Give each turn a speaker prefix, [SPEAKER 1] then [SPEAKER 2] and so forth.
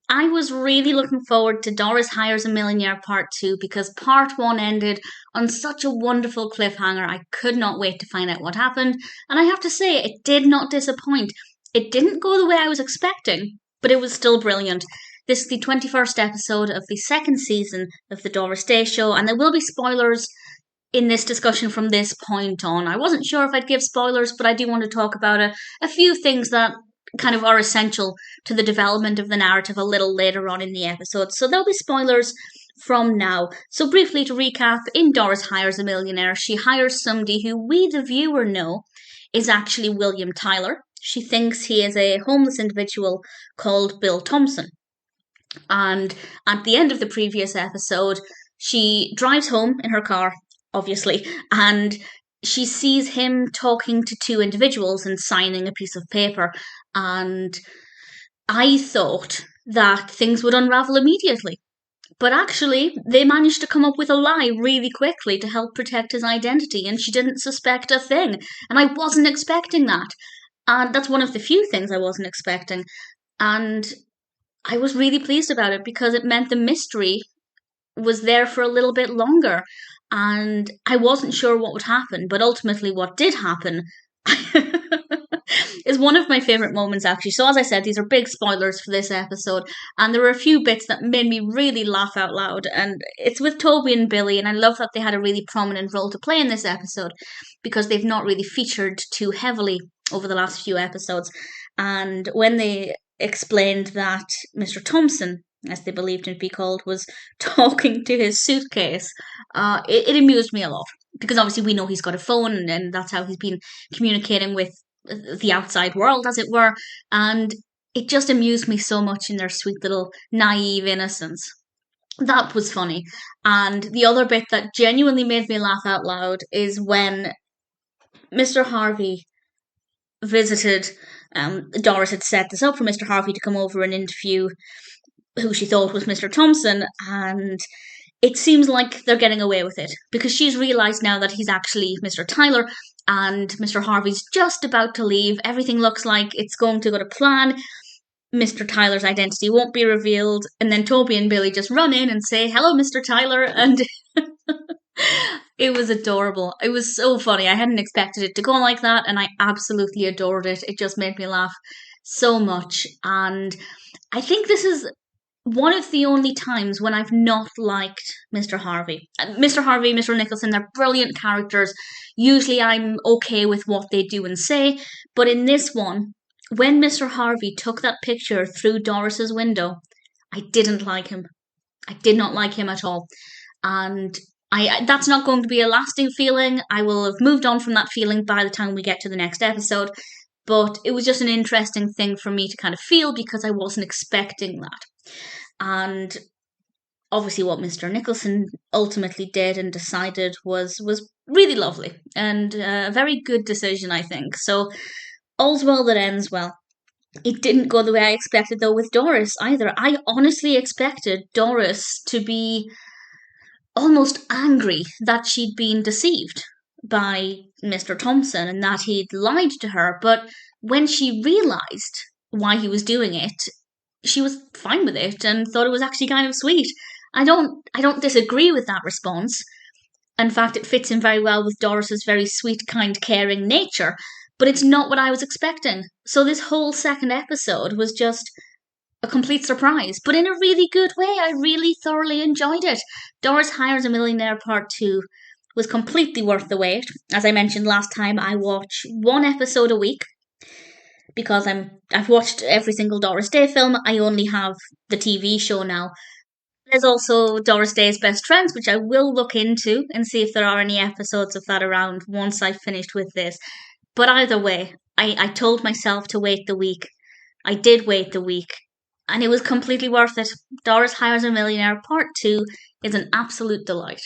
[SPEAKER 1] I was really looking forward to Doris Hires a Millionaire Part 2 because Part 1 ended on such a wonderful cliffhanger. I could not wait to find out what happened, and I have to say, it did not disappoint. It didn't go the way I was expecting, but it was still brilliant. This is the 21st episode of the second season of the Doris Day Show, and there will be spoilers in this discussion from this point on. I wasn't sure if I'd give spoilers, but I do want to talk about a few things that kind of are essential to the development of the narrative a little later on in the episode. So there'll be spoilers from now. So briefly to recap, in Doris Hires a Millionaire, she hires somebody who we, the viewer, know is actually William Tyler. She thinks he is a homeless individual called Bill Thompson. And at the end of the previous episode, she drives home in her car, obviously, and she sees him talking to two individuals and signing a piece of paper. And I thought that things would unravel immediately. But actually, they managed to come up with a lie really quickly to help protect his identity, and she didn't suspect a thing. And I wasn't expecting that. And that's one of the few things I wasn't expecting. And I was really pleased about it because it meant the mystery was there for a little bit longer. And I wasn't sure what would happen, but ultimately, what did happen is one of my favourite moments, actually. So, as I said, these are big spoilers for this episode, and there were a few bits that made me really laugh out loud. And it's with Toby and Billy, and I love that they had a really prominent role to play in this episode because they've not really featured too heavily over the last few episodes. And when they explained that Mr. Thompson, as they believed him to be called, was talking to his suitcase, it amused me a lot. Because obviously we know he's got a phone and that's how he's been communicating with the outside world, as it were. And it just amused me so much in their sweet little naive innocence. That was funny. And the other bit that genuinely made me laugh out loud is when Mr. Harvey visited. Doris had set this up for Mr. Harvey to come over and interview who she thought was Mr. Thompson, and it seems like they're getting away with it because she's realised now that he's actually Mr. Tyler, and Mr. Harvey's just about to leave. Everything looks like it's going to go to plan. Mr. Tyler's identity won't be revealed, and then Toby and Billy just run in and say, "Hello, Mr. Tyler," and it was adorable. It was so funny. I hadn't expected it to go like that, and I absolutely adored it. It just made me laugh so much, and I think this is one of the only times when I've not liked Mr. Harvey. Mr. Harvey, Mr. Nicholson, they're brilliant characters. Usually I'm okay with what they do and say, but in this one, when Mr. Harvey took that picture through Doris's window, I didn't like him. I did not like him at all. And that's not going to be a lasting feeling. I will have moved on from that feeling by the time we get to the next episode. But it was just an interesting thing for me to kind of feel because I wasn't expecting that. And obviously what Mr. Nicholson ultimately did and decided was really lovely and a very good decision, I think. So all's well that ends well. It didn't go the way I expected, though, with Doris either. I honestly expected Doris to be almost angry that she'd been deceived by Mr. Thompson and that he'd lied to her. But when she realised why he was doing it, she was fine with it and thought it was actually kind of sweet. I don't disagree with that response. In fact, it fits in very well with Doris's very sweet, kind, caring nature. But it's not what I was expecting. So this whole second episode was just a complete surprise, but in a really good way. I really thoroughly enjoyed it. Doris Hires a Millionaire Part 2 was completely worth the wait. As I mentioned last time, I watch one episode a week because I've watched every single Doris Day film. I only have the TV show now. There's also Doris Day's Best Friends, which I will look into and see if there are any episodes of that around once I've finished with this. But either way, I told myself to wait the week. I did wait the week, and it was completely worth it. Doris Hires a Millionaire Part 2 is an absolute delight.